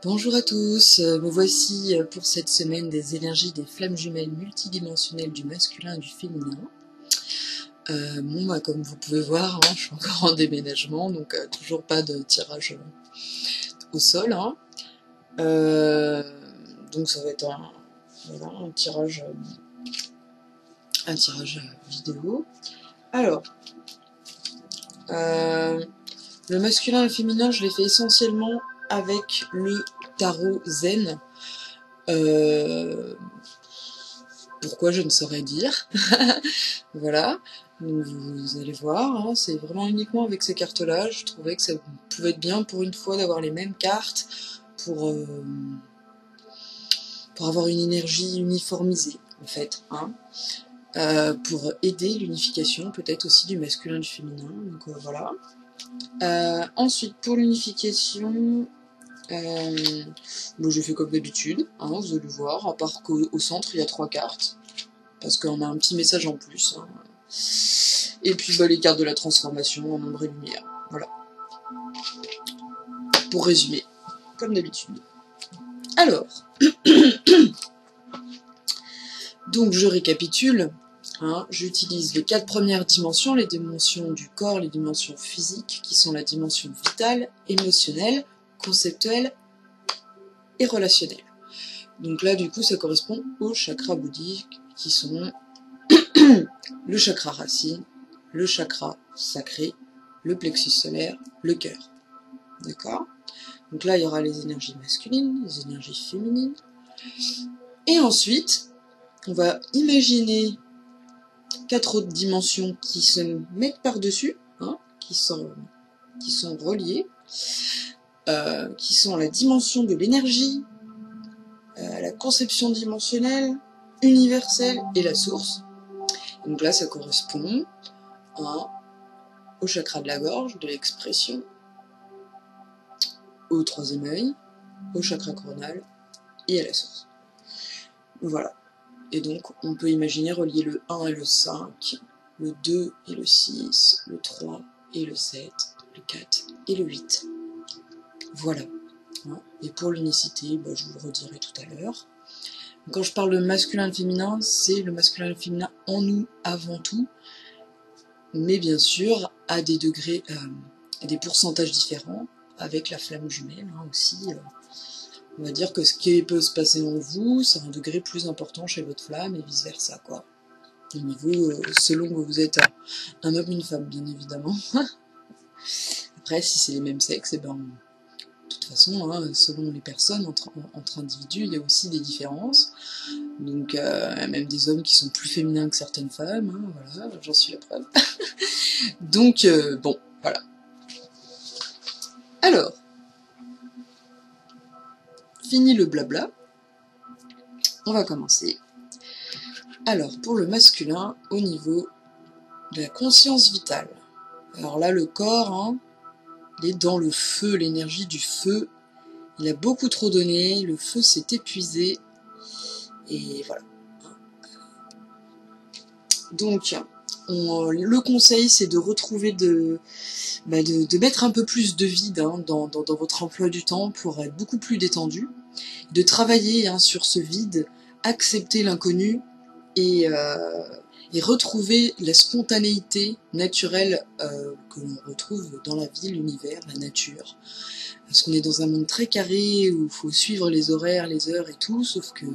Bonjour à tous, me voici pour cette semaine des énergies des flammes jumelles multidimensionnelles du masculin et du féminin. Comme vous pouvez voir, je suis encore en déménagement, donc toujours pas de tirage au sol. Donc ça va être un tirage vidéo. Alors, le masculin et le féminin, je l'ai fait essentiellement avec le tarot zen. Pourquoi, je ne saurais dire. Voilà, donc vous allez voir, c'est vraiment uniquement avec ces cartes-là. Je trouvais que ça pouvait être bien pour une fois d'avoir les mêmes cartes pour avoir une énergie uniformisée, en fait. Pour aider l'unification, peut-être aussi du masculin et du féminin. Donc voilà. Ensuite, pour l'unification, j'ai fait comme d'habitude, vous allez voir, à part qu'au centre il y a 3 cartes, parce qu'on a un petit message en plus. Et puis les cartes de la transformation en ombre et lumière. Voilà. Pour résumer, comme d'habitude. Alors, donc je récapitule. J'utilise les 4 premières dimensions, les dimensions du corps, les dimensions physiques, qui sont la dimension vitale, émotionnelle, conceptuelle et relationnelle. Donc là, du coup, ça correspond aux chakras bouddhiques, qui sont le chakra racine, le chakra sacré, le plexus solaire, le cœur. D'accord? Donc là, il y aura les énergies masculines, les énergies féminines. Et ensuite, on va imaginer 4 autres dimensions qui se mettent par-dessus, qui sont reliées, qui sont la dimension de l'énergie, la conception dimensionnelle, universelle et la source. Donc là, ça correspond au chakra de la gorge, de l'expression, au 3e œil, au chakra coronal et à la source. Voilà. Et donc, on peut imaginer relier le 1 et le 5, le 2 et le 6, le 3 et le 7, le 4 et le 8. Voilà. Et pour l'unicité, je vous le redirai tout à l'heure. Quand je parle de masculin et féminin, c'est le masculin et le féminin en nous avant tout, mais bien sûr à des degrés, des pourcentages différents, avec la flamme jumelle aussi. On va dire que ce qui peut se passer en vous, c'est un degré plus important chez votre flamme et vice versa, quoi. Au niveau, selon que vous êtes un homme ou une femme, bien évidemment. Après, si c'est les mêmes sexes, de toute façon, selon les personnes, entre individus, il y a aussi des différences. Donc, même des hommes qui sont plus féminins que certaines femmes, voilà, j'en suis la preuve. Donc, bon, voilà. Alors, fini le blabla, on va commencer. Alors, pour le masculin, au niveau de la conscience vitale. Alors là, le corps, il est dans le feu, l'énergie du feu. Il a beaucoup trop donné, le feu s'est épuisé, et voilà. Donc, le conseil, c'est de retrouver de mettre un peu plus de vide dans votre emploi du temps pour être beaucoup plus détendu, de travailler sur ce vide, accepter l'inconnu et retrouver la spontanéité naturelle que l'on retrouve dans la vie, l'univers, la nature. Parce qu'on est dans un monde très carré où il faut suivre les horaires, les heures et tout, sauf que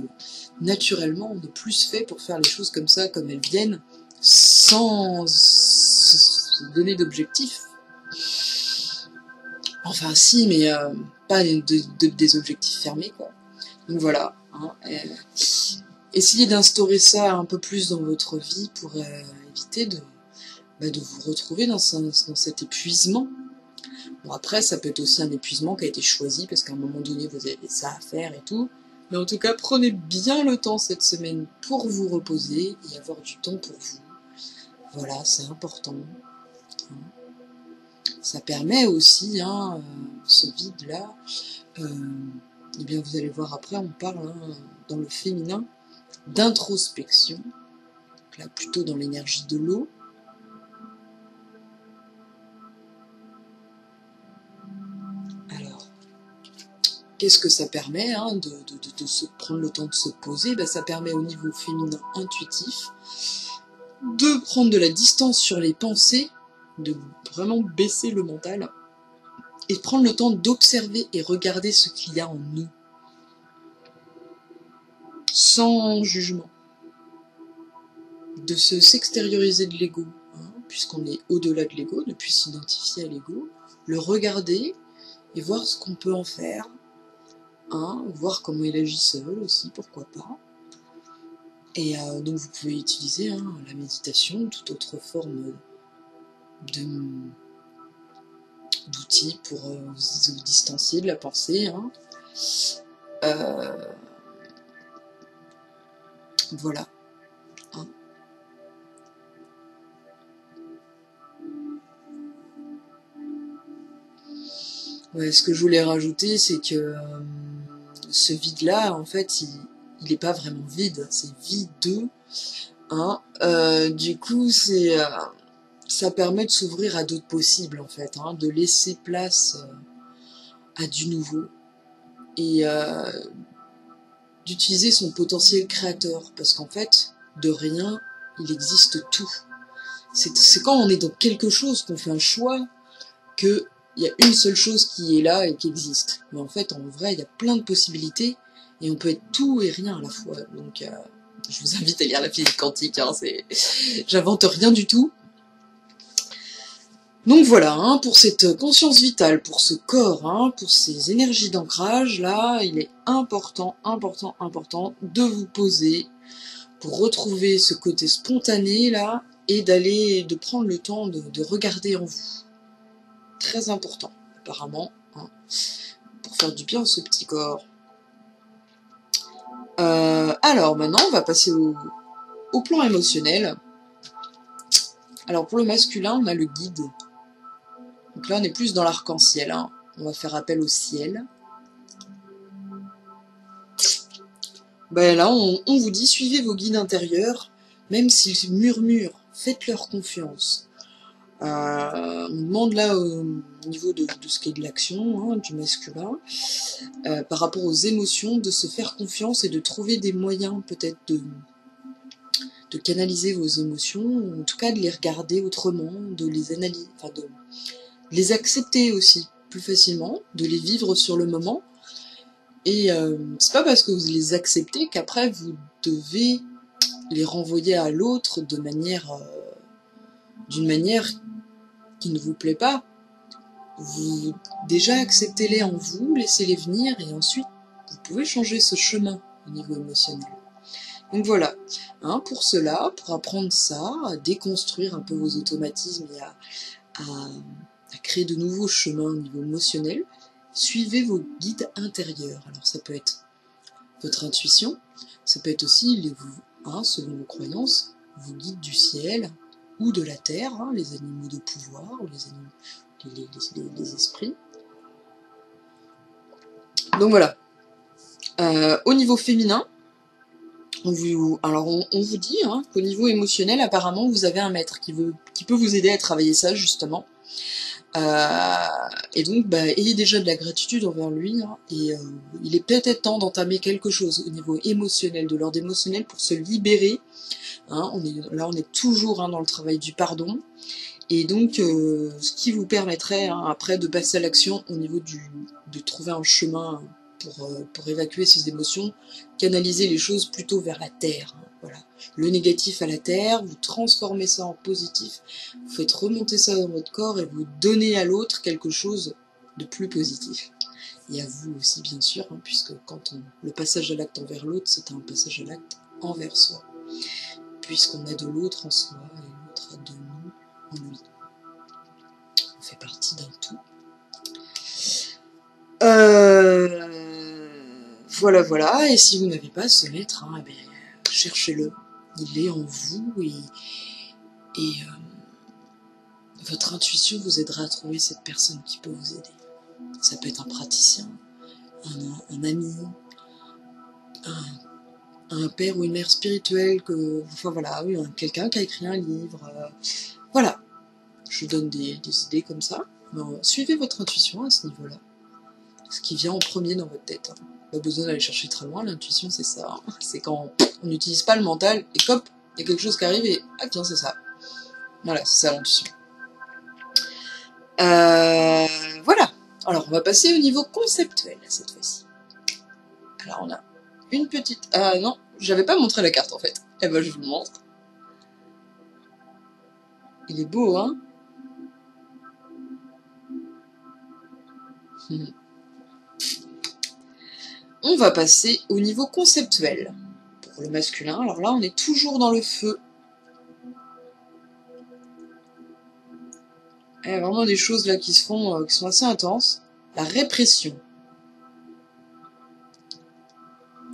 naturellement on est plus fait pour faire les choses comme ça, comme elles viennent, sans se donner d'objectifs. Enfin si, mais pas des objectifs fermés, quoi. Donc voilà. Essayez d'instaurer ça un peu plus dans votre vie pour éviter de vous retrouver dans cet épuisement. Bon, après, ça peut être aussi un épuisement qui a été choisi parce qu'à un moment donné, vous avez ça à faire et tout. Mais en tout cas, prenez bien le temps cette semaine pour vous reposer et avoir du temps pour vous. Voilà, c'est important. Ça permet aussi, ce vide-là, et bien vous allez voir après, on parle dans le féminin d'introspection, là plutôt dans l'énergie de l'eau. Alors, qu'est-ce que ça permet hein, de se prendre le temps de se poser? Ben, ça permet au niveau féminin intuitif de prendre de la distance sur les pensées, de vraiment baisser le mental, et de prendre le temps d'observer et regarder ce qu'il y a en nous, sans jugement, de s'extérioriser de l'ego, hein, puisqu'on est au-delà de l'ego, de plus s'identifier à l'ego, le regarder et voir ce qu'on peut en faire, hein, voir comment il agit seul aussi, pourquoi pas. Et donc vous pouvez utiliser hein, la méditation ou toute autre forme d'outils pour vous distancier de la pensée. Hein. Voilà. Hein. Ouais, ce que je voulais rajouter, c'est que ce vide-là, en fait, il n'est pas vraiment vide, c'est videux. Hein. Du coup, ça permet de s'ouvrir à d'autres possibles, en fait, hein, de laisser place à du nouveau. Et d'utiliser son potentiel créateur, parce qu'en fait, de rien, il existe tout. C'est quand on est dans quelque chose qu'on fait un choix, qu'il y a une seule chose qui est là et qui existe. Mais en fait, en vrai, il y a plein de possibilités, et on peut être tout et rien à la fois. Donc, je vous invite à lire la physique quantique, hein, j'invente rien du tout. Donc voilà, hein, pour cette conscience vitale, pour ce corps, hein, pour ces énergies d'ancrage, là, il est important de vous poser pour retrouver ce côté spontané, là, et de prendre le temps de regarder en vous. Très important, apparemment, hein, pour faire du bien à ce petit corps. Alors, maintenant, on va passer au plan émotionnel. Alors, pour le masculin, on a le guide. Donc là, on est plus dans l'arc-en-ciel. Hein. On va faire appel au ciel. Ben là, on vous dit, suivez vos guides intérieurs, même s'ils murmurent, faites-leur confiance. On demande là, au niveau de ce qui est de l'action, hein, du masculin, par rapport aux émotions, de se faire confiance et de trouver des moyens peut-être de canaliser vos émotions, ou en tout cas de les regarder autrement, de les analyser, enfin de les accepter aussi plus facilement, de les vivre sur le moment. Et c'est pas parce que vous les acceptez qu'après vous devez les renvoyer à l'autre d'une manière qui ne vous plaît pas. Vous déjà acceptez-les en vous, laissez-les venir et ensuite vous pouvez changer ce chemin au niveau émotionnel. Donc voilà, hein, pour cela, pour apprendre ça, à déconstruire un peu vos automatismes et à créer de nouveaux chemins au niveau émotionnel, suivez vos guides intérieurs. Alors ça peut être votre intuition, ça peut être aussi, selon vos croyances, vos guides du ciel ou de la terre, hein, les animaux de pouvoir ou les esprits. Donc voilà. Au niveau féminin, on vous dit hein, qu'au niveau émotionnel, apparemment, vous avez un maître qui peut vous aider à travailler ça, justement. Et donc, ayez déjà de la gratitude envers lui, hein, et il est peut-être temps d'entamer quelque chose au niveau émotionnel, de l'ordre émotionnel, pour se libérer. Hein, on est toujours hein, dans le travail du pardon, et donc ce qui vous permettrait hein, après de passer à l'action au niveau de trouver un chemin pour évacuer ces émotions, canaliser les choses plutôt vers la terre. Hein, voilà. Le négatif à la terre, vous transformez ça en positif, vous faites remonter ça dans votre corps et vous donnez à l'autre quelque chose de plus positif. Et à vous aussi bien sûr, hein, puisque le passage à l'acte envers l'autre, c'est un passage à l'acte envers soi. Puisqu'on a de l'autre en soi et l'autre a de nous en lui. On fait partie d'un tout. Voilà, et si vous n'avez pas ce maître, hein, cherchez-le. Il est en vous et votre intuition vous aidera à trouver cette personne qui peut vous aider. Ça peut être un praticien, un ami, un père ou une mère spirituelle, quelqu'un qui a écrit un livre. Voilà, je vous donne des idées comme ça. Mais suivez votre intuition à ce niveau-là. ce qui vient en premier dans votre tête. Hein. Pas besoin d'aller chercher très loin, l'intuition c'est ça. Hein. C'est quand on n'utilise pas le mental et qu'hop, il y a quelque chose qui arrive et ah tiens c'est ça. Voilà, c'est ça l'intuition. Voilà. Alors on va passer au niveau conceptuel cette fois-ci. Alors on a une petite... Ah non, j'avais pas montré la carte en fait. Eh ben je vous le montre. Il est beau, hein. On va passer au niveau conceptuel. Pour le masculin, alors là on est toujours dans le feu. Il y a vraiment des choses là qui sont assez intenses. La répression.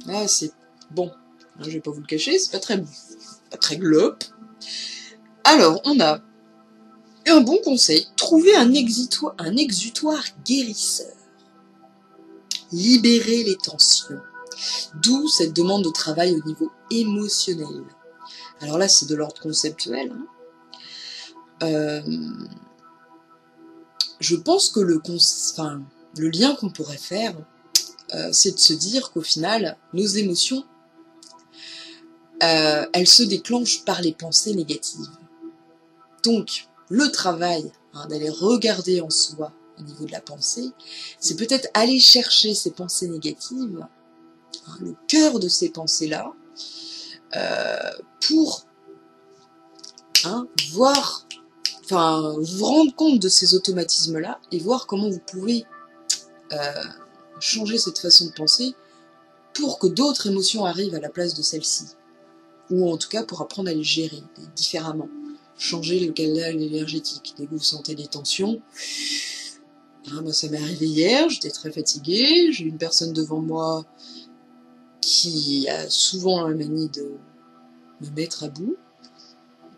Là c'est bon. Je vais pas vous le cacher, c'est pas très globe. Alors on a un bon conseil, trouver un exutoire guérisseur. Libérer les tensions. D'où cette demande de travail au niveau émotionnel. Alors là, c'est de l'ordre conceptuel. Hein. Je pense que le lien qu'on pourrait faire, c'est de se dire qu'au final, nos émotions, elles se déclenchent par les pensées négatives. Donc, le travail, d'aller regarder en soi au niveau de la pensée, c'est peut-être aller chercher ces pensées négatives, le cœur de ces pensées-là, pour voir, vous rendre compte de ces automatismes-là et voir comment vous pouvez changer cette façon de penser pour que d'autres émotions arrivent à la place de celles-ci. Ou en tout cas pour apprendre à les gérer différemment. Changer le canal énergétique. Dès que vous sentez des tensions, moi ça m'est arrivé hier, j'étais très fatiguée, j'ai une personne devant moi qui a souvent la manie de me mettre à bout,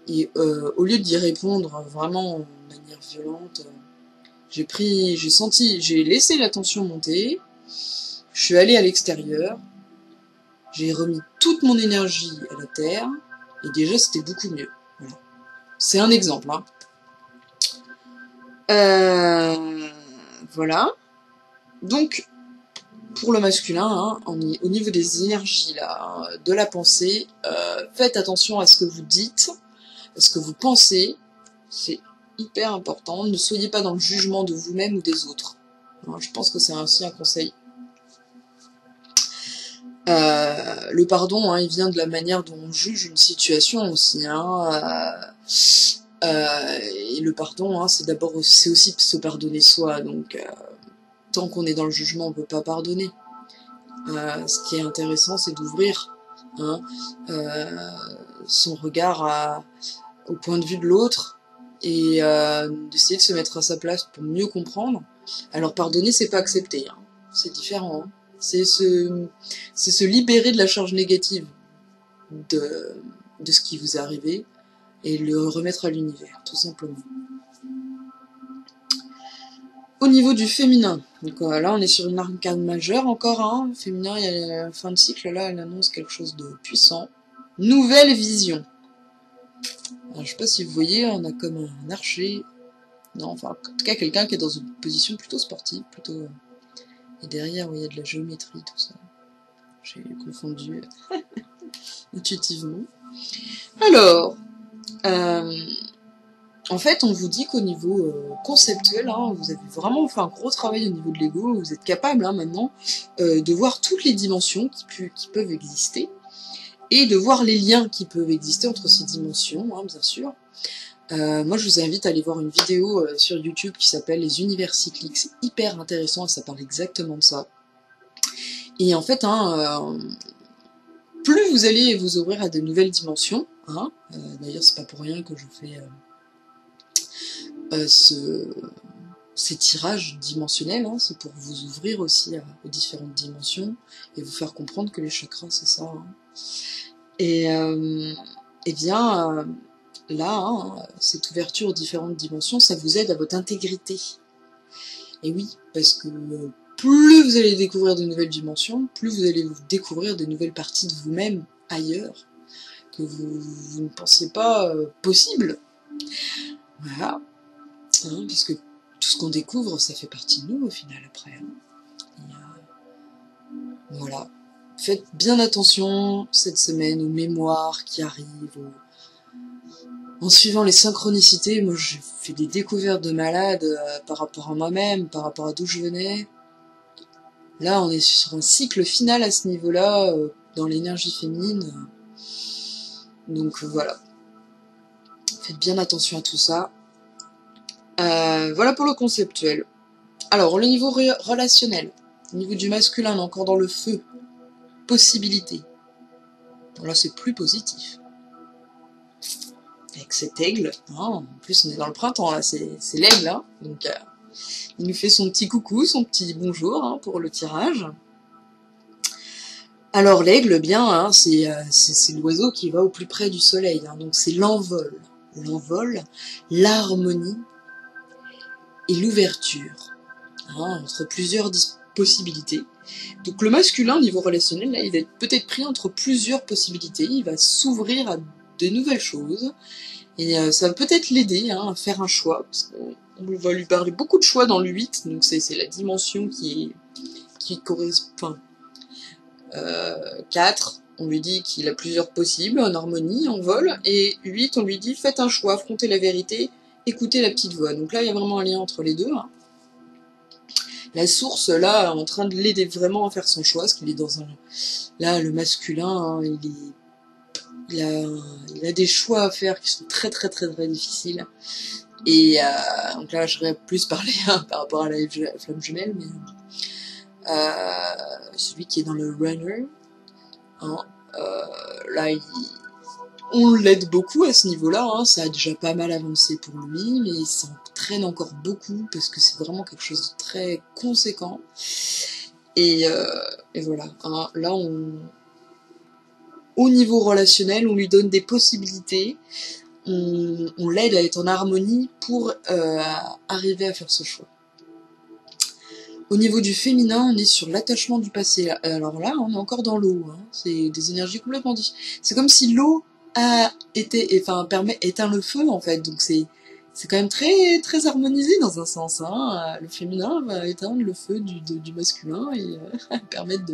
et au lieu d'y répondre vraiment de manière violente, j'ai laissé la tension monter, je suis allée à l'extérieur, j'ai remis toute mon énergie à la terre, et déjà c'était beaucoup mieux. Voilà. C'est un exemple, hein. Voilà. Donc, pour le masculin, au niveau des énergies là, de la pensée, faites attention à ce que vous dites, à ce que vous pensez, c'est hyper important. Ne soyez pas dans le jugement de vous-même ou des autres. Je pense que c'est aussi un conseil. Le pardon, il vient de la manière dont on juge une situation aussi. Et le pardon, c'est aussi se pardonner soi. Donc, tant qu'on est dans le jugement, on ne peut pas pardonner. Ce qui est intéressant, c'est d'ouvrir son regard au point de vue de l'autre et d'essayer de se mettre à sa place pour mieux comprendre. Alors pardonner, c'est pas accepter, c'est différent. C'est se libérer de la charge négative de ce qui vous est arrivé et le remettre à l'univers, tout simplement. Au niveau du féminin, donc là on est sur une arcane majeure encore, féminin, il y a la fin de cycle, là elle annonce quelque chose de puissant. Nouvelle vision. Alors, je sais pas si vous voyez, on a comme un archer, en tout cas quelqu'un qui est dans une position plutôt sportive, et derrière il y a de la géométrie, tout ça. J'ai confondu intuitivement. Alors, en fait, on vous dit qu'au niveau conceptuel, vous avez vraiment fait un gros travail au niveau de l'ego, vous êtes capable maintenant de voir toutes les dimensions qui peuvent exister, et de voir les liens qui peuvent exister entre ces dimensions, bien sûr. Moi, je vous invite à aller voir une vidéo sur YouTube qui s'appelle Les Univers Cycliques, c'est hyper intéressant, ça parle exactement de ça. Et en fait, plus vous allez vous ouvrir à de nouvelles dimensions, d'ailleurs c'est pas pour rien que je fais ces tirages dimensionnels, c'est pour vous ouvrir aussi aux différentes dimensions et vous faire comprendre que les chakras c'est ça. Et bien là, cette ouverture aux différentes dimensions, ça vous aide à votre intégrité. Et oui, parce que plus vous allez découvrir de nouvelles dimensions, plus vous allez découvrir de nouvelles parties de vous-même ailleurs, que vous ne pensiez pas possible. Voilà. Puisque tout ce qu'on découvre, ça fait partie de nous au final après. Voilà. Faites bien attention cette semaine aux mémoires qui arrivent, en suivant les synchronicités. Moi, j'ai fait des découvertes de malades par rapport à moi-même, par rapport à d'où je venais. Là, on est sur un cycle final à ce niveau-là, dans l'énergie féminine. Donc voilà. Faites bien attention à tout ça. Voilà pour le conceptuel. Alors, le niveau relationnel. Au niveau du masculin, on est encore dans le feu. Possibilité. Bon, là, c'est plus positif. Avec cet aigle. Hein, en plus, on est dans le printemps, là. C'est l'aigle, hein. Donc, il nous fait son petit coucou, son petit bonjour, hein, pour le tirage. Alors, l'aigle, bien, hein, c'est l'oiseau qui va au plus près du soleil. Hein, donc, c'est l'envol. L'envol, l'harmonie et l'ouverture. Hein, entre plusieurs possibilités. Donc le masculin au niveau relationnel, là, il va être peut-être pris entre plusieurs possibilités, il va s'ouvrir à de nouvelles choses, et ça va peut-être l'aider hein, à faire un choix, parce qu'on va lui parler beaucoup de choix dans le 8, donc c'est la dimension qui correspond, 4, on lui dit qu'il a plusieurs possibles, en harmonie, en vol, et 8, on lui dit faites un choix, affrontez la vérité, écoutez la petite voix. Donc là, il y a vraiment un lien entre les deux. Hein. La source, là, en train de l'aider vraiment à faire son choix, parce qu'il est dans un... Là, le masculin, hein, il a des choix à faire qui sont très très très très difficiles. Et donc là, je serais plus parler hein, par rapport à la flamme jumelle, mais celui qui est dans le runner, hein, là, on l'aide beaucoup à ce niveau-là, hein, ça a déjà pas mal avancé pour lui, mais ça entraîne encore beaucoup, parce que c'est vraiment quelque chose de très conséquent. Et voilà, hein, là, au niveau relationnel, on lui donne des possibilités, on l'aide à être en harmonie pour arriver à faire ce choix. Au niveau du féminin, on est sur l'attachement du passé. Alors là, on est encore dans l'eau, hein, c'est des énergies complètement différentes. C'est comme si l'eau éteint le feu en fait, donc c'est quand même très très harmonisé dans un sens. Hein. Le féminin va éteindre le feu du masculin et permettre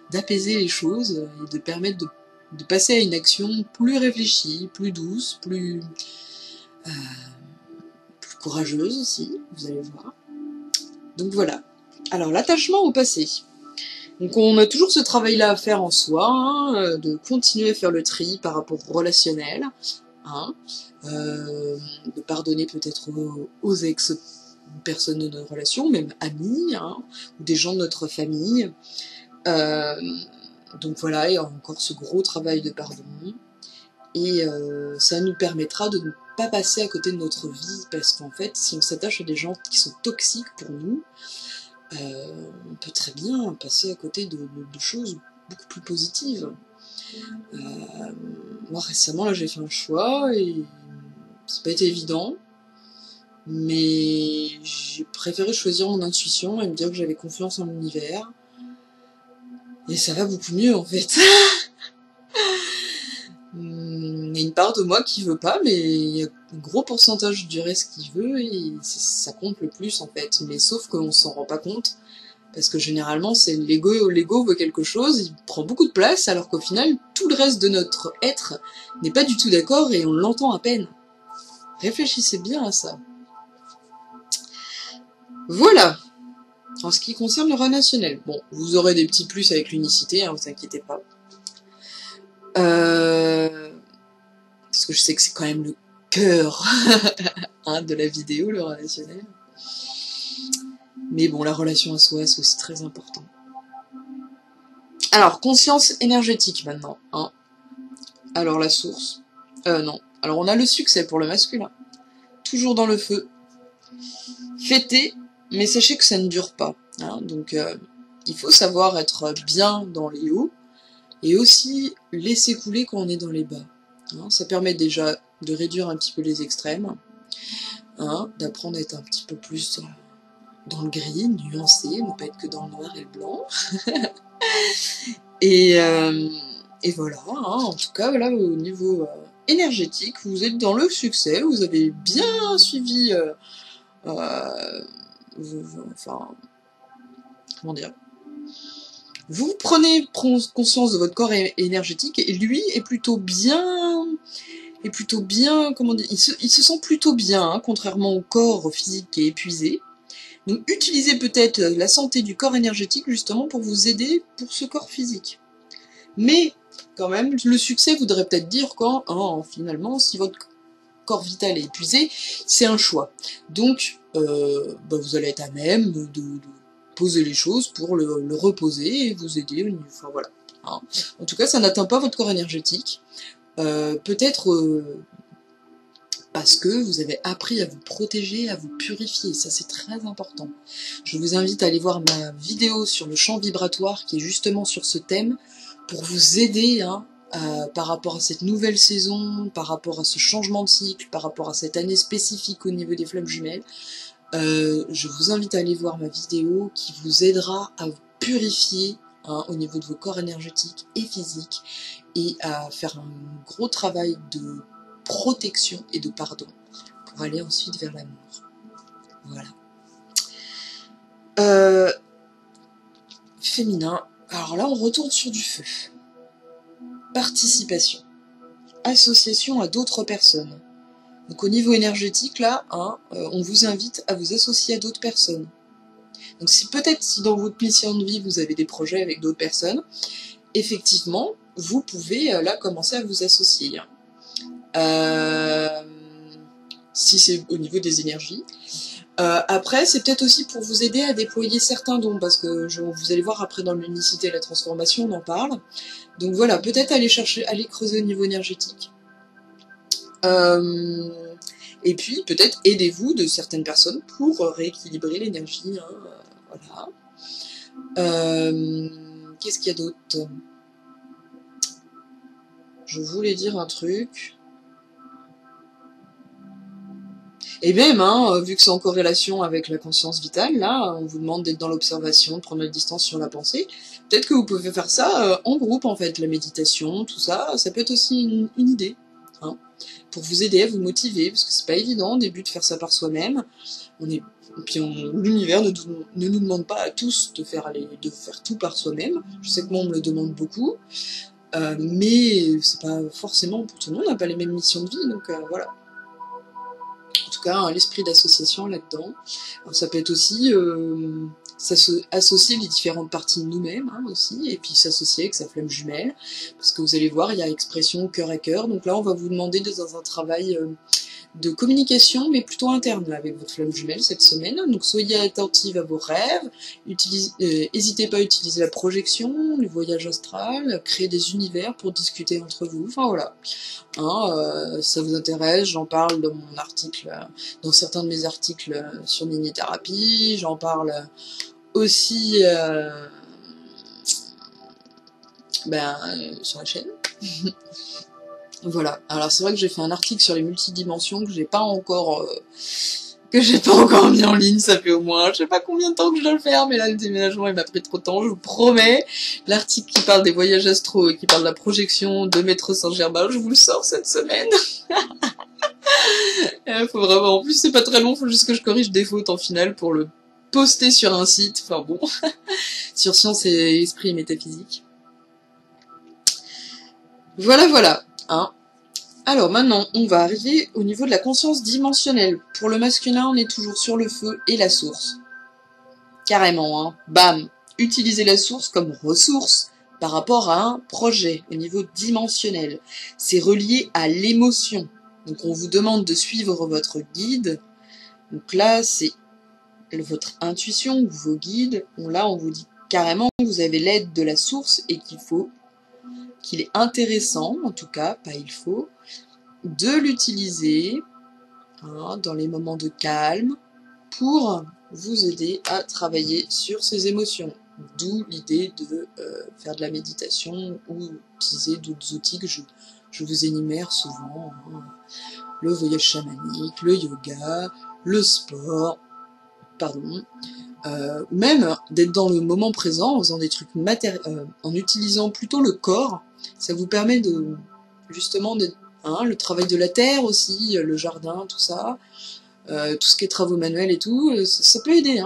d'apaiser les choses et de permettre de passer à une action plus réfléchie, plus douce, plus courageuse aussi, vous allez voir. Donc voilà. Alors l'attachement au passé. Donc on a toujours ce travail-là à faire en soi, hein, de continuer à faire le tri par rapport au relationnel, hein, de pardonner peut-être aux ex-personnes de notre relation, même amis, hein, ou des gens de notre famille. Donc voilà, il y a encore ce gros travail de pardon, et ça nous permettra de ne pas passer à côté de notre vie, parce qu'en fait, si on s'attache à des gens qui sont toxiques pour nous, on peut très bien passer à côté de choses beaucoup plus positives. Moi récemment là j'ai fait un choix et ça n'a pas été évident, mais j'ai préféré choisir mon intuition et me dire que j'avais confiance en l'univers, et ça va beaucoup mieux en fait. Il y a une part de moi qui veut pas, mais il y a un gros pourcentage du reste qui veut, et ça compte le plus en fait, mais sauf qu'on s'en rend pas compte, parce que généralement c'est l'ego veut quelque chose, il prend beaucoup de place, alors qu'au final tout le reste de notre être n'est pas du tout d'accord et on l'entend à peine. Réfléchissez bien à ça. Voilà, en ce qui concerne le relationnel. Bon, vous aurez des petits plus avec l'unicité, hein, vous inquiétez pas. Parce que je sais que c'est quand même le cœur hein, de la vidéo, le relationnel. Mais bon, la relation à soi, c'est aussi très important. Alors, conscience énergétique maintenant. Hein. Alors, la source. Non. Alors, on a le succès pour le masculin. Toujours dans le feu. Fêtez, mais sachez que ça ne dure pas. Hein. Donc, il faut savoir être bien dans les hauts, et aussi laisser couler quand on est dans les bas. Hein. Ça permet déjà de réduire un petit peu les extrêmes, hein, d'apprendre à être un petit peu plus dans le gris, nuancé, ne pas être que dans le noir et le blanc. et voilà, hein, en tout cas, là, au niveau énergétique, vous êtes dans le succès, vous avez bien suivi, enfin, comment dire, Vous prenez conscience de votre corps énergétique et lui est plutôt bien, comment dire, il se sent plutôt bien, hein, contrairement au corps physique qui est épuisé. Donc utilisez peut-être la santé du corps énergétique justement pour vous aider pour ce corps physique. Mais quand même, le succès voudrait peut-être dire quand, finalement, si votre corps vital est épuisé, c'est un choix. Donc, vous allez être à même de poser les choses pour le reposer et vous aider. Enfin voilà. Hein. En tout cas, ça n'atteint pas votre corps énergétique. Peut-être parce que vous avez appris à vous protéger, à vous purifier. Ça, c'est très important. Je vous invite à aller voir ma vidéo sur le champ vibratoire qui est justement sur ce thème pour vous aider par rapport à cette nouvelle saison, par rapport à ce changement de cycle, par rapport à cette année spécifique au niveau des flammes jumelles. Je vous invite à aller voir ma vidéo qui vous aidera à vous purifier au niveau de vos corps énergétiques et physiques et à faire un gros travail de protection et de pardon pour aller ensuite vers l'amour. Voilà. Féminin. Alors là, on retourne sur du feu. Participation. Association à d'autres personnes. Donc au niveau énergétique, là, on vous invite à vous associer à d'autres personnes. Donc si dans votre mission de vie, vous avez des projets avec d'autres personnes, effectivement, vous pouvez là commencer à vous associer. Si c'est au niveau des énergies. Après, c'est peut-être aussi pour vous aider à déployer certains dons, parce que vous allez voir après dans l'unicité et la transformation, on en parle. Donc voilà, peut-être aller creuser au niveau énergétique. Et puis, peut-être aidez-vous de certaines personnes pour rééquilibrer l'énergie. Voilà. Qu'est-ce qu'il y a d'autre? Je voulais dire un truc. Et même, vu que c'est en corrélation avec la conscience vitale, là, on vous demande d'être dans l'observation, de prendre la distance sur la pensée. Peut-être que vous pouvez faire ça en groupe, en fait, la méditation, tout ça. Ça peut être aussi une idée, pour vous aider à vous motiver, parce que c'est pas évident au début de faire ça par soi-même. L'univers ne nous demande pas à tous de faire tout par soi-même. Je sais que moi, on me le demande beaucoup. Mais c'est pas forcément pour tout le monde, on n'a pas les mêmes missions de vie, donc voilà. En tout cas, l'esprit d'association là-dedans. Ça peut être aussi associer les différentes parties de nous-mêmes aussi, et puis s'associer avec sa flamme jumelle, parce que vous allez voir, il y a expression cœur à cœur. Donc là, on va vous demander dans un travail de communication, mais plutôt interne là, avec votre flamme jumelle cette semaine. Donc soyez attentive à vos rêves, n'hésitez pas à utiliser la projection, le voyage astral, créer des univers pour discuter entre vous, enfin voilà. Ça vous intéresse, j'en parle dans mon article, dans certains de mes articles sur Nini-thérapie, j'en parle aussi sur la chaîne. Voilà, alors c'est vrai que j'ai fait un article sur les multidimensions que j'ai pas encore mis en ligne, ça fait au moins je sais pas combien de temps que je dois le faire, mais là le déménagement il m'a pris trop de temps, je vous promets. L'article qui parle des voyages astro et qui parle de la projection de Maître Saint-Germain, je vous le sors cette semaine. Faut vraiment, en plus c'est pas très long, faut juste que je corrige des fautes en finale pour le poster sur un site, enfin bon, sur Science et Esprit et Métaphysique. Voilà. Alors maintenant, on va arriver au niveau de la conscience dimensionnelle. Pour le masculin, on est toujours sur le feu et la source. Carrément, bam. Utilisez la source comme ressource par rapport à un projet au niveau dimensionnel. C'est relié à l'émotion. Donc on vous demande de suivre votre guide. Donc là, c'est votre intuition ou vos guides. Là, on vous dit carrément que vous avez l'aide de la source et qu'il est intéressant, en tout cas, pas il faut, de l'utiliser dans les moments de calme pour vous aider à travailler sur ces émotions. D'où l'idée de faire de la méditation ou utiliser d'autres outils que je vous énumère souvent. Le voyage chamanique, le yoga, le sport, même d'être dans le moment présent en faisant des trucs en utilisant plutôt le corps. Ça vous permet de justement le travail de la terre aussi, le jardin, tout ça, tout ce qui est travaux manuels et tout, ça peut aider.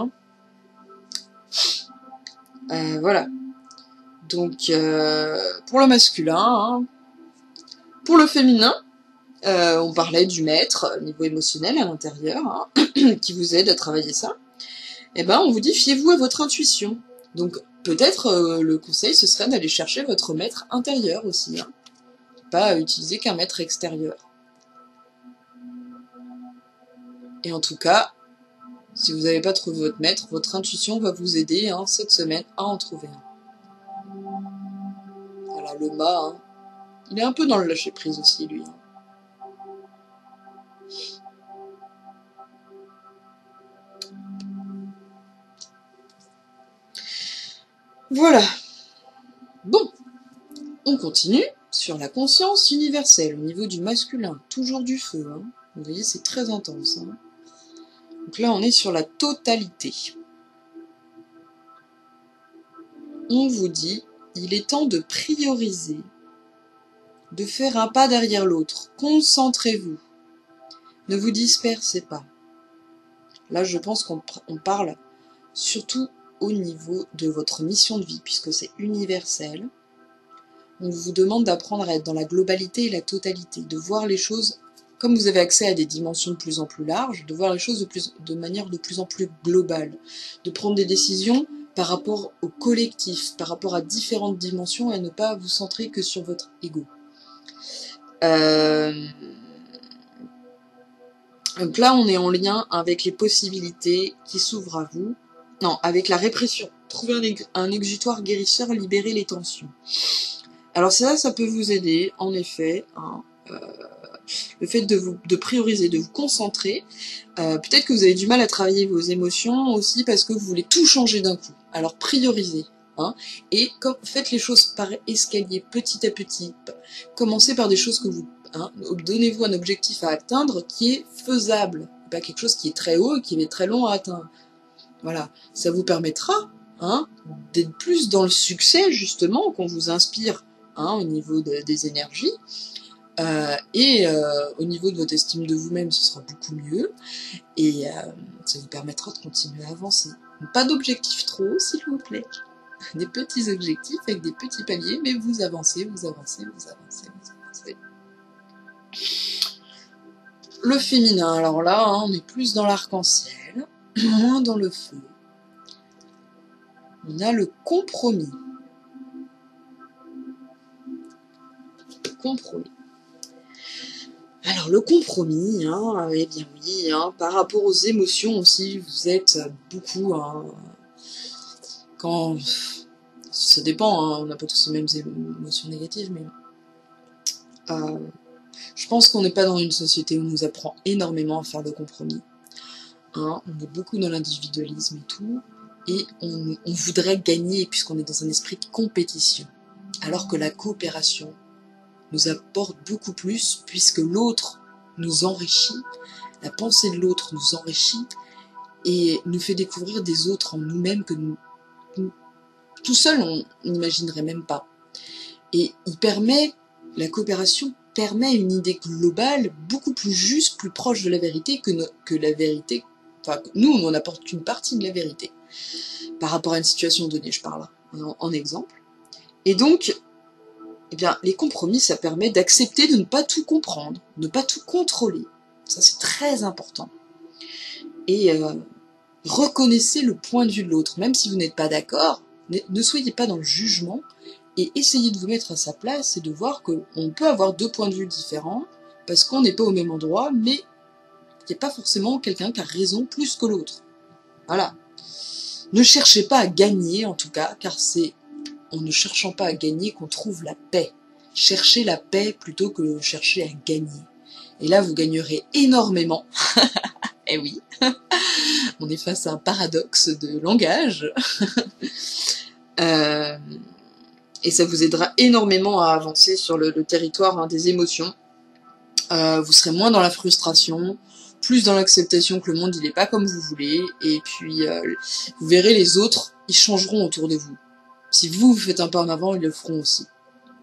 Voilà. Donc, pour le masculin, hein. Pour le féminin, on parlait du maître, niveau émotionnel à l'intérieur, hein, qui vous aide à travailler ça. Eh ben, on vous dit, fiez-vous à votre intuition. Donc, peut-être, le conseil, ce serait d'aller chercher votre maître intérieur aussi, hein. Pas utiliser qu'un maître extérieur. Et en tout cas, si vous n'avez pas trouvé votre maître, votre intuition va vous aider, hein, cette semaine à en trouver un. Voilà, le mât, hein. Il est un peu dans le lâcher-prise aussi, lui. Hein. Voilà. Bon, on continue sur la conscience universelle, au niveau du masculin, toujours du feu. Hein. Vous voyez, c'est très intense. Hein. Donc là, on est sur la totalité. On vous dit, il est temps de prioriser, de faire un pas derrière l'autre. Concentrez-vous. Ne vous dispersez pas. Là, je pense qu'on parle surtout au niveau de votre mission de vie, puisque c'est universel. On vous demande d'apprendre à être dans la globalité et la totalité, de voir les choses, comme vous avez accès à des dimensions de plus en plus larges, de voir les choses de manière de plus en plus globale, de prendre des décisions par rapport au collectif, par rapport à différentes dimensions et ne pas vous centrer que sur votre ego. Donc là, on est en lien avec les possibilités qui s'ouvrent à vous. Non, avec la répression. Trouver un exutoire guérisseur, libérer les tensions. Alors ça peut vous aider, en effet, hein, le fait de prioriser, de vous concentrer. Peut-être que vous avez du mal à travailler vos émotions aussi parce que vous voulez tout changer d'un coup. Alors priorisez. Hein, et faites les choses par escalier, petit à petit. Commencez par des choses que vous... Hein, donnez-vous un objectif à atteindre qui est faisable. Pas quelque chose qui est très haut et qui est très long à atteindre. Voilà, ça vous permettra, hein, d'être plus dans le succès, justement, qu'on vous inspire, hein, au niveau des énergies, et au niveau de votre estime de vous-même, ce sera beaucoup mieux, et ça vous permettra de continuer à avancer. Pas d'objectifs trop hauts, s'il vous plaît. Des petits objectifs avec des petits paliers, mais vous avancez, vous avancez, vous avancez, vous avancez. Le féminin, alors là, hein, on est plus dans l'arc-en-ciel, moins dans le feu. On a le compromis. Compromis. Alors le compromis, hein, eh bien oui, hein, par rapport aux émotions aussi, vous êtes beaucoup, hein, quand ça dépend, hein, on n'a pas tous les mêmes émotions négatives, mais je pense qu'on n'est pas dans une société où on nous apprend énormément à faire le compromis. Hein, on est beaucoup dans l'individualisme et tout, et on voudrait gagner puisqu'on est dans un esprit de compétition, alors que la coopération nous apporte beaucoup plus puisque l'autre nous enrichit, la pensée de l'autre nous enrichit et nous fait découvrir des autres en nous-mêmes que nous tout seul on n'imaginerait même pas. Et la coopération permet une idée globale beaucoup plus juste, plus proche de la vérité que la vérité. Enfin, nous, on n'apporte qu'une partie de la vérité. Par rapport à une situation donnée, je parle en exemple. Et donc, eh bien, les compromis, ça permet d'accepter de ne pas tout comprendre, de ne pas tout contrôler. Ça, c'est très important. Et reconnaissez le point de vue de l'autre. Même si vous n'êtes pas d'accord, ne soyez pas dans le jugement et essayez de vous mettre à sa place et de voir qu'on peut avoir deux points de vue différents parce qu'on n'est pas au même endroit, mais il n'y a pas forcément quelqu'un qui a raison plus que l'autre. Voilà. Ne cherchez pas à gagner, en tout cas, car c'est en ne cherchant pas à gagner qu'on trouve la paix. Cherchez la paix plutôt que chercher à gagner. Et là, vous gagnerez énormément. Eh oui, on est face à un paradoxe de langage. Et ça vous aidera énormément à avancer sur le territoire, hein, des émotions. Vous serez moins dans la frustration, plus dans l'acceptation que le monde il n'est pas comme vous voulez, et puis vous verrez les autres, ils changeront autour de vous. Si vous faites un pas en avant, ils le feront aussi.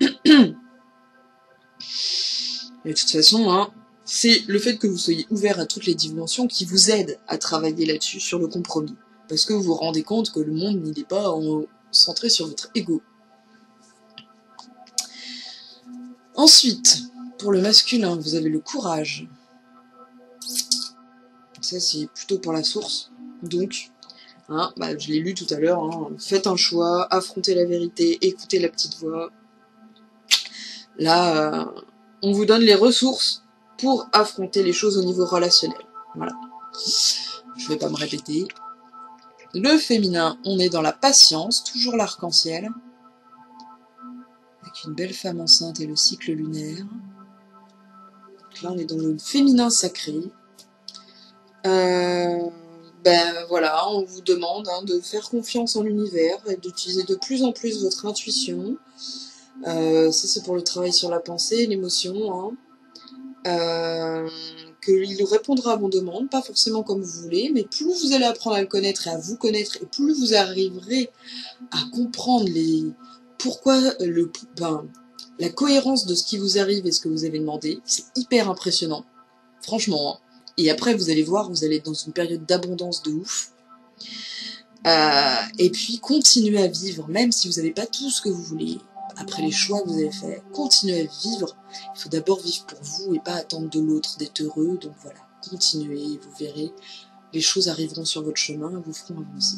Et de toute façon, hein, c'est le fait que vous soyez ouvert à toutes les dimensions qui vous aide à travailler là-dessus, sur le compromis. Parce que vous vous rendez compte que le monde n'est pas centré sur votre ego. Ensuite, pour le masculin, vous avez le courage. Ça, c'est plutôt pour la source. Donc, hein, bah, je l'ai lu tout à l'heure, hein, faites un choix, affrontez la vérité, écoutez la petite voix. Là, on vous donne les ressources pour affronter les choses au niveau relationnel. Voilà. Je vais pas me répéter. Le féminin, on est dans la patience, toujours l'arc-en-ciel. Avec une belle femme enceinte et le cycle lunaire. Donc là, on est dans le féminin sacré. Ben voilà, on vous demande de faire confiance en l'univers et d'utiliser de plus en plus votre intuition. Ça, c'est pour le travail sur la pensée, l'émotion. Qu'il répondra à vos demandes, pas forcément comme vous voulez, mais plus vous allez apprendre à le connaître et à vous connaître, et plus vous arriverez à comprendre pourquoi la cohérence de ce qui vous arrive et ce que vous avez demandé, c'est hyper impressionnant, franchement. Et après, vous allez voir, vous allez être dans une période d'abondance de ouf. Et puis, continuez à vivre, même si vous n'avez pas tout ce que vous voulez. Après les choix que vous avez faits, continuez à vivre. Il faut d'abord vivre pour vous et pas attendre de l'autre d'être heureux. Donc voilà, continuez, vous verrez, les choses arriveront sur votre chemin et vous feront avancer.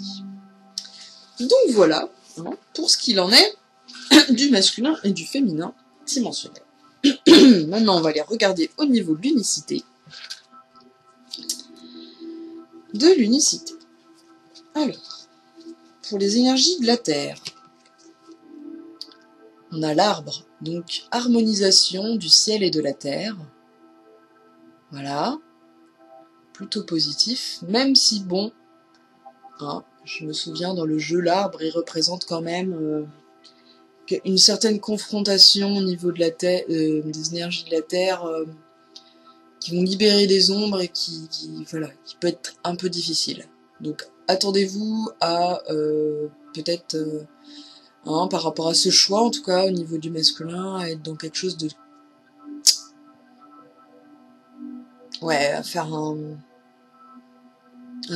Donc voilà, hein, pour ce qu'il en est du masculin et du féminin dimensionnel. Maintenant, on va aller regarder au niveau de l'unicité. Alors, pour les énergies de la Terre, on a l'arbre, donc harmonisation du ciel et de la terre. Voilà, plutôt positif, même si bon, hein, je me souviens dans le jeu l'arbre, il représente quand même une certaine confrontation au niveau de la terre, des énergies de la terre, qui vont libérer des ombres et qui peut être un peu difficile. Donc attendez-vous à peut-être par rapport à ce choix, en tout cas au niveau du masculin, à être dans quelque chose de... Ouais, à faire un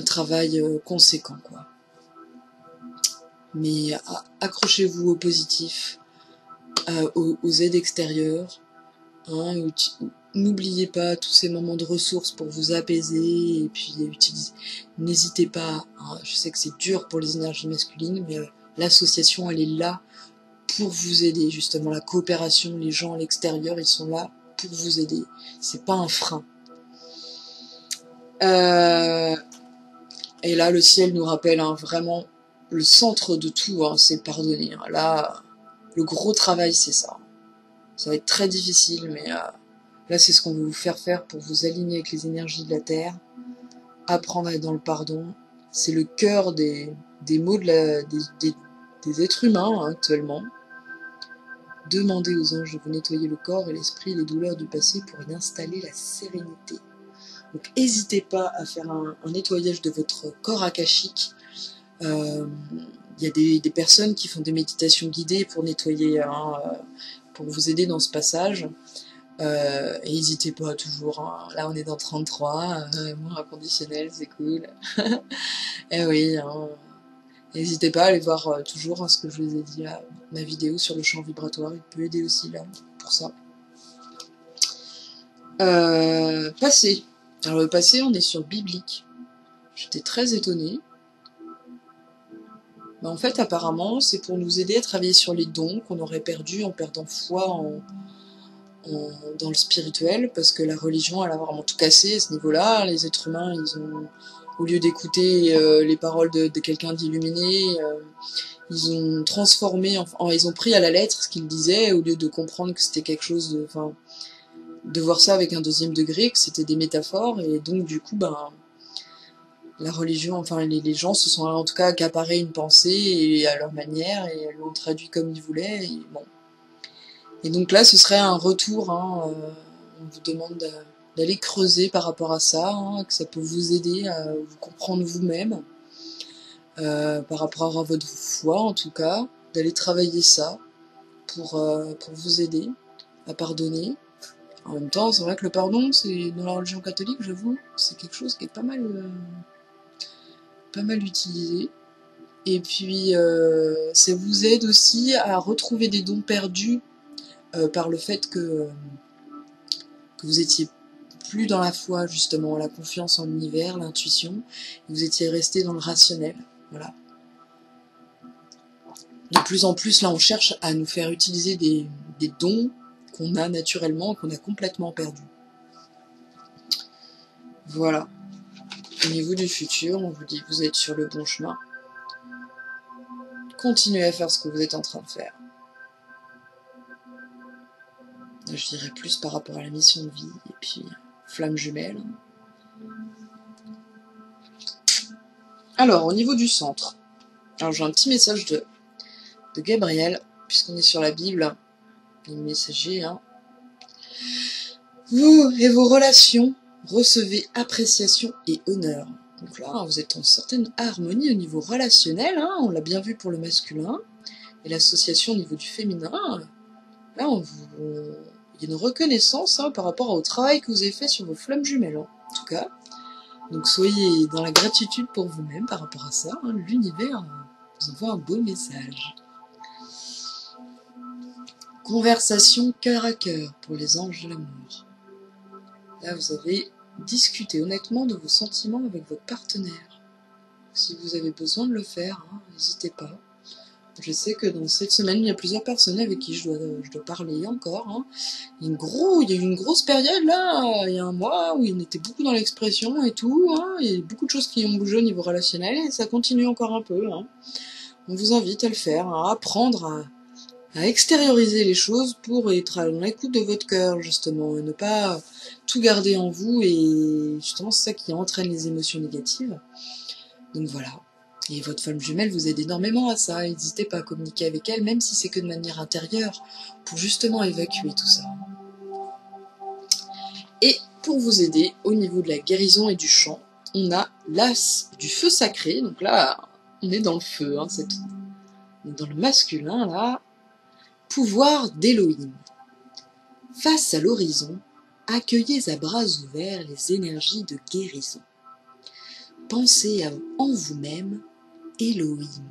travail conséquent, quoi. Mais accrochez-vous au positif, aux aides extérieures. Hein, n'oubliez pas tous ces moments de ressources pour vous apaiser, et puis n'hésitez pas, hein, je sais que c'est dur pour les énergies masculines, mais l'association, elle est là pour vous aider, justement, la coopération, les gens à l'extérieur, ils sont là pour vous aider, c'est pas un frein. Et là, le ciel nous rappelle vraiment le centre de tout, c'est pardonner. Là, le gros travail, c'est ça. Ça va être très difficile, mais là, c'est ce qu'on veut vous faire pour vous aligner avec les énergies de la Terre, apprendre à être dans le pardon. C'est le cœur des mots des êtres humains, actuellement. Demandez aux anges de vous nettoyer le corps et l'esprit, les douleurs du passé pour y installer la sérénité. Donc n'hésitez pas à faire un nettoyage de votre corps akashique. Il y a des personnes qui font des méditations guidées pour nettoyer, pour vous aider dans ce passage. Et n'hésitez pas toujours, là on est dans 33, moins inconditionnel, c'est cool. Et oui, n'hésitez pas à aller voir toujours ce que je vous ai dit là, ma vidéo sur le champ vibratoire, il peut aider aussi là, pour ça. Passé. Alors le passé, on est sur biblique. J'étais très étonnée. Mais en fait, apparemment, c'est pour nous aider à travailler sur les dons qu'on aurait perdus en perdant foi dans le spirituel, parce que la religion, elle a vraiment tout cassé à ce niveau-là. Les êtres humains, ils ont, au lieu d'écouter les paroles de quelqu'un d'illuminé, ils ont transformé, ils ont pris à la lettre ce qu'il disait, au lieu de comprendre que c'était quelque chose de voir ça avec un deuxième degré, que c'était des métaphores, et donc du coup, la religion, les gens se sont en tout cas accaparés une pensée et à leur manière, et l'ont traduit comme ils voulaient, et bon. Et donc là, ce serait un retour, on vous demande d'aller creuser par rapport à ça, que ça peut vous aider à vous comprendre vous-même, par rapport à votre foi en tout cas, d'aller travailler ça pour vous aider à pardonner. En même temps, c'est vrai que le pardon, c'est dans la religion catholique, j'avoue, c'est quelque chose qui est pas mal utilisé. Et puis, ça vous aide aussi à retrouver des dons perdus par le fait que vous étiez plus dans la foi, justement, la confiance en l'univers, l'intuition, et vous étiez resté dans le rationnel, voilà. De plus en plus, là, on cherche à nous faire utiliser des dons qu'on a naturellement, qu'on a complètement perdus. Voilà. Au niveau du futur, on vous dit que vous êtes sur le bon chemin. Continuez à faire ce que vous êtes en train de faire. Je dirais plus par rapport à la mission de vie, et puis flamme jumelle. Alors, au niveau du centre, alors j'ai un petit message de Gabriel, puisqu'on est sur la Bible, le messager, hein. Vous et vos relations recevez appréciation et honneur. Donc là, vous êtes en certaine harmonie au niveau relationnel, hein, on l'a bien vu pour le masculin, et l'association au niveau du féminin. Là, il y a une reconnaissance, hein, par rapport au travail que vous avez fait sur vos flammes jumelles, hein, en tout cas. Donc soyez dans la gratitude pour vous-même par rapport à ça, hein. L'univers vous envoie un beau message. Conversation cœur à cœur pour les anges de l'amour. Là, vous avez discuté honnêtement de vos sentiments avec votre partenaire. Si vous avez besoin de le faire, hein, n'hésitez pas. Je sais que dans cette semaine, il y a plusieurs personnes avec qui je dois parler encore, hein. Il y a eu une grosse période là, il y a un mois, où il était beaucoup dans l'expression et tout, hein. Il y a beaucoup de choses qui ont bougé au niveau relationnel et ça continue encore un peu, hein. On vous invite à le faire, à apprendre à extérioriser les choses pour être dans l'écoute de votre cœur, justement, et ne pas tout garder en vous, et justement c'est ça qui entraîne les émotions négatives. Donc voilà. Et votre flamme jumelle vous aide énormément à ça, n'hésitez pas à communiquer avec elle, même si c'est que de manière intérieure, pour justement évacuer tout ça. Et pour vous aider au niveau de la guérison et du chant, on a l'as du feu sacré, donc là, on est dans le feu, hein, on est dans le masculin, là. Pouvoir d'Elohim. Face à l'horizon, accueillez à bras ouverts les énergies de guérison. Pensez en vous-même Elohim.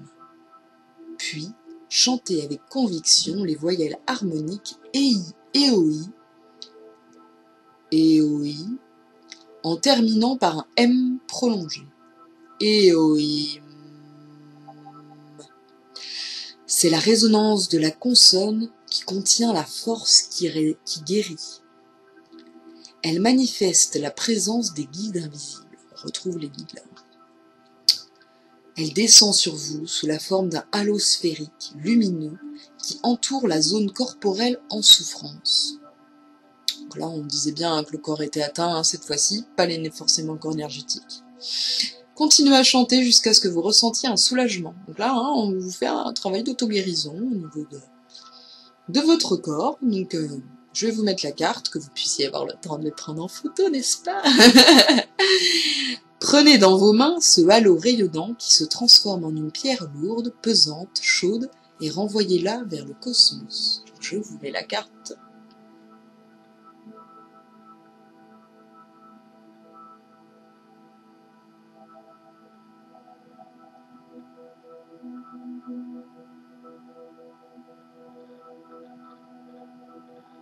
Puis, chantez avec conviction les voyelles harmoniques EI, EOI, EOI, en terminant par un M prolongé. EOI. C'est la résonance de la consonne qui contient la force qui guérit. Elle manifeste la présence des guides invisibles. On retrouve les guides là. Elle descend sur vous sous la forme d'un halo sphérique lumineux qui entoure la zone corporelle en souffrance. Donc là, on disait bien que le corps était atteint, hein, cette fois-ci, pas forcément le corps énergétique. Continuez à chanter jusqu'à ce que vous ressentiez un soulagement. Donc là, hein, on vous fait un travail d'auto-guérison au niveau de votre corps. Donc, je vais vous mettre la carte, que vous puissiez avoir le temps de les prendre en photo, n'est-ce pas? Prenez dans vos mains ce halo rayonnant qui se transforme en une pierre lourde, pesante, chaude, et renvoyez-la vers le cosmos. Je vous mets la carte.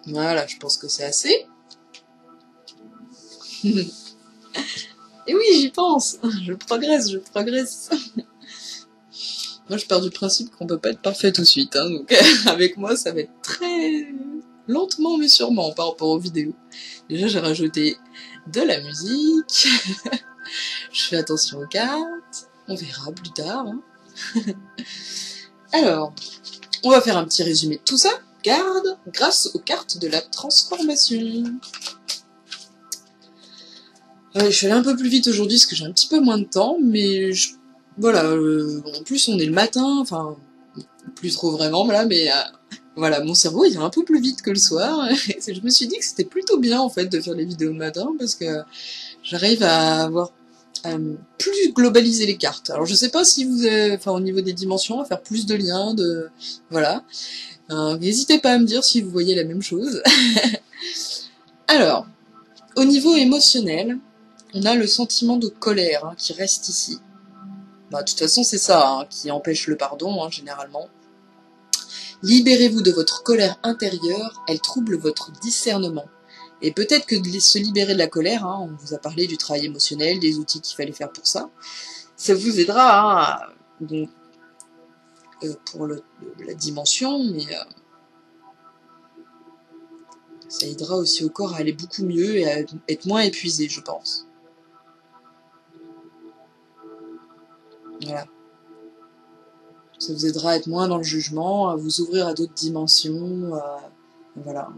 Voilà, je pense que c'est assez. Et oui, j'y pense. Je progresse. Moi, je pars du principe qu'on peut pas être parfait tout de suite, hein, donc avec moi, ça va être très lentement mais sûrement par rapport aux vidéos. Déjà, j'ai rajouté de la musique. Je fais attention aux cartes. On verra plus tard. Hein. Alors, on va faire un petit résumé de tout ça. Garde, grâce aux cartes de la transformation. Je suis allée un peu plus vite aujourd'hui parce que j'ai un petit peu moins de temps, mais voilà, en plus on est le matin, enfin, plus trop vraiment, là, mais voilà, mon cerveau il est un peu plus vite que le soir, et je me suis dit que c'était plutôt bien en fait de faire les vidéos le matin, parce que j'arrive à avoir plus globaliser les cartes. Alors je sais pas si vous avez, enfin au niveau des dimensions, à faire plus de liens, voilà. N'hésitez pas à me dire si vous voyez la même chose. Alors, au niveau émotionnel, on a le sentiment de colère, hein, qui reste ici. Bah, de toute façon, c'est ça, hein, qui empêche le pardon, hein, généralement. Libérez-vous de votre colère intérieure, elle trouble votre discernement. Et peut-être que de se libérer de la colère, hein, on vous a parlé du travail émotionnel, des outils qu'il fallait faire pour ça, ça vous aidera hein, donc, pour la dimension, mais ça aidera aussi au corps à aller beaucoup mieux et à être moins épuisé, je pense. Voilà. Ça vous aidera à être moins dans le jugement, à vous ouvrir à d'autres dimensions, voilà.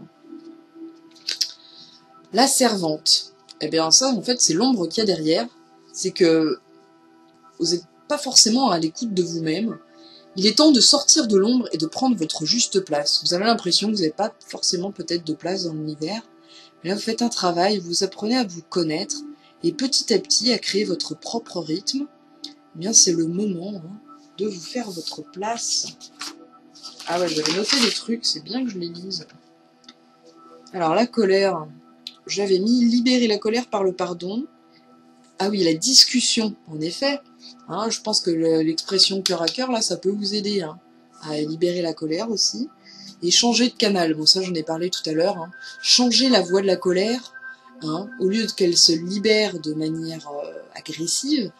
La servante. Eh bien ça, en fait, c'est l'ombre qu'il y a derrière. C'est que vous n'êtes pas forcément à l'écoute de vous-même. Il est temps de sortir de l'ombre et de prendre votre juste place. Vous avez l'impression que vous n'avez pas forcément peut-être de place dans l'univers. Mais là, vous faites un travail, vous apprenez à vous connaître et petit à petit à créer votre propre rythme. Eh bien, c'est le moment hein, de vous faire votre place. Ah ouais, j'avais noté des trucs, c'est bien que je les lise. Alors, la colère. J'avais mis libérer la colère par le pardon. Ah oui, la discussion, en effet. Hein, je pense que l'expression cœur à cœur, là, ça peut vous aider hein, à libérer la colère aussi. Et changer de canal, bon ça j'en ai parlé tout à l'heure. Hein. Changer la voix de la colère, hein, au lieu qu'elle se libère de manière agressive,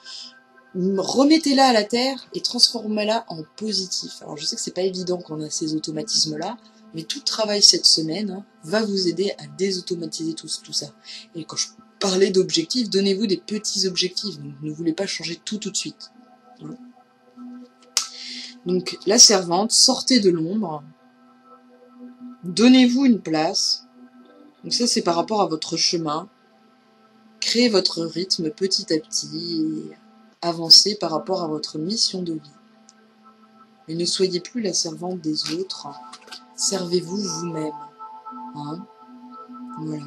remettez-la à la terre et transformez-la en positif. Alors je sais que c'est pas évident quand on a ces automatismes-là, mais tout travail cette semaine hein, va vous aider à désautomatiser tout ça. Et quand je parlais d'objectifs, donnez-vous des petits objectifs, donc ne voulez pas changer tout de suite. Hein. Donc la servante, sortez de l'ombre, donnez-vous une place, donc ça c'est par rapport à votre chemin, créez votre rythme petit à petit et avancez par rapport à votre mission de vie. Mais ne soyez plus la servante des autres, servez-vous vous-même. Hein, voilà.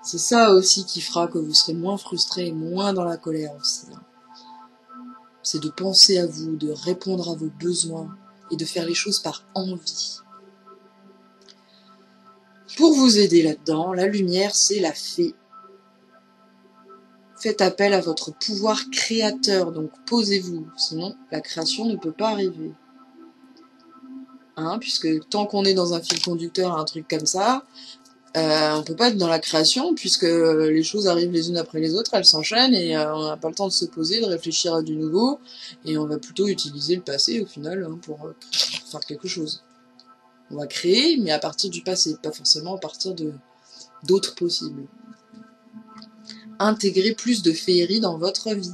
C'est ça aussi qui fera que vous serez moins frustré et moins dans la colère aussi. Hein. C'est de penser à vous, de répondre à vos besoins et de faire les choses par envie. Pour vous aider là-dedans, la lumière, c'est la fée. Faites appel à votre pouvoir créateur, donc posez-vous, sinon la création ne peut pas arriver. Hein, puisque tant qu'on est dans un fil conducteur, un truc comme ça, on peut pas être dans la création, puisque les choses arrivent les unes après les autres, elles s'enchaînent, et on n'a pas le temps de se poser, de réfléchir à du nouveau, et on va plutôt utiliser le passé, au final, hein, pour faire quelque chose. On va créer, mais à partir du passé, pas forcément à partir d'autres possibles. Intégrer plus de féerie dans votre vie.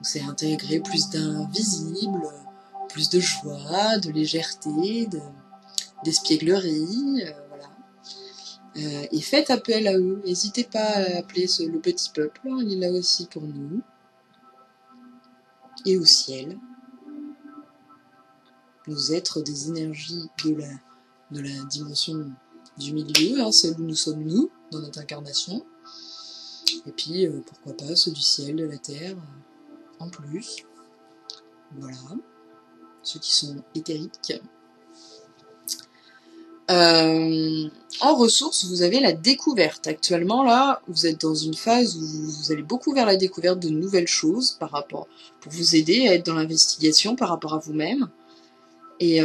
C'est intégrer plus d'invisible, plus de joie, de légèreté, d'espièglerie, voilà. Et faites appel à eux. N'hésitez pas à appeler le petit peuple, hein, il est là aussi pour nous. Et au ciel. Nous êtres des énergies de la dimension du milieu, hein, celle où nous sommes nous, dans notre incarnation. Et puis, pourquoi pas, ceux du ciel, de la terre, en plus. Voilà. Ceux qui sont éthériques. En ressources, vous avez la découverte. Actuellement, là, vous êtes dans une phase où vous allez beaucoup vers la découverte de nouvelles choses pour vous aider à être dans l'investigation par rapport à vous-même. Et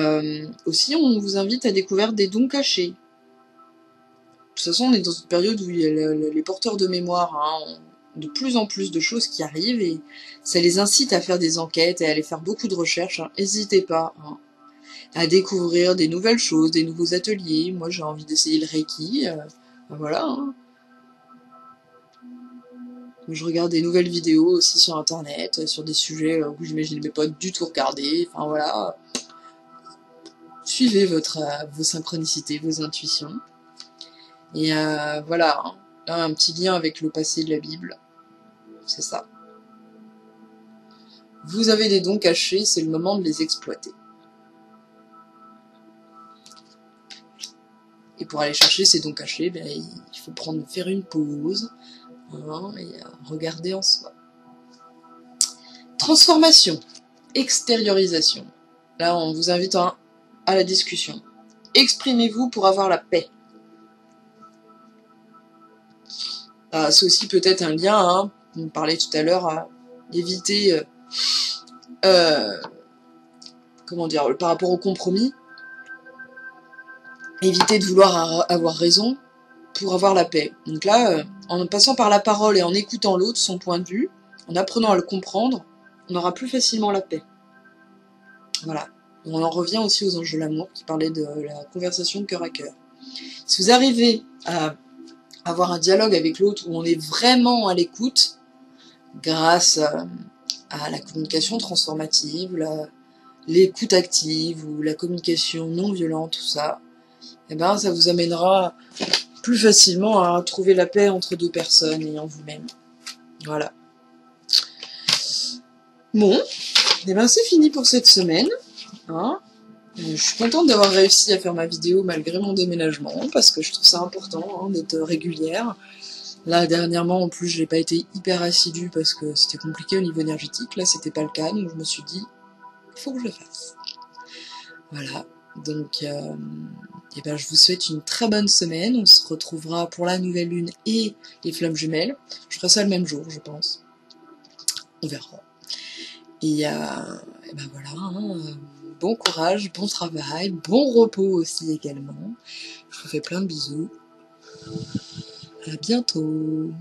aussi, on vous invite à découvrir des dons cachés. De toute façon, on est dans une période où les porteurs de mémoire hein, ont de plus en plus de choses qui arrivent et ça les incite à faire des enquêtes et à aller faire beaucoup de recherches. Hein. N'hésitez pas hein, à découvrir des nouvelles choses, des nouveaux ateliers. Moi, j'ai envie d'essayer le Reiki. Voilà. Hein. Je regarde des nouvelles vidéos aussi sur Internet, sur des sujets que j'imagine pas du tout regarder. Enfin, voilà. Suivez vos synchronicités, vos intuitions. Et voilà, hein. Là, un petit lien avec le passé de la Bible. C'est ça. Vous avez des dons cachés, c'est le moment de les exploiter. Et pour aller chercher ces dons cachés, ben, il faut faire une pause hein, et regarder en soi. Transformation, extériorisation. Là, on vous invite à la discussion. Exprimez-vous pour avoir la paix. C'est aussi peut-être un lien, hein, on parlait tout à l'heure, à éviter, comment dire, par rapport au compromis, éviter de vouloir avoir raison pour avoir la paix. Donc là, en passant par la parole et en écoutant l'autre, son point de vue, en apprenant à le comprendre, on aura plus facilement la paix. Voilà. On en revient aussi aux anges de l'amour qui parlaient de la conversation de cœur à cœur. Si vous arrivez à avoir un dialogue avec l'autre où on est vraiment à l'écoute, grâce à la communication transformative, l'écoute active ou la communication non violente, tout ça, et ben ça vous amènera plus facilement à trouver la paix entre deux personnes et en vous-même. Voilà. Bon, et ben c'est fini pour cette semaine. Hein. Je suis contente d'avoir réussi à faire ma vidéo malgré mon déménagement, parce que je trouve ça important d'être régulière. Là, dernièrement, en plus, j'ai pas été hyper assidue parce que c'était compliqué au niveau énergétique. Là, c'était pas le cas, donc je me suis dit, il faut que je le fasse. Voilà. Donc, et ben, je vous souhaite une très bonne semaine. On se retrouvera pour la nouvelle lune et les flammes jumelles. Je ferai ça le même jour, je pense. On verra. Et ben voilà, bon courage, bon travail, bon repos aussi également. Je vous fais plein de bisous. À bientôt.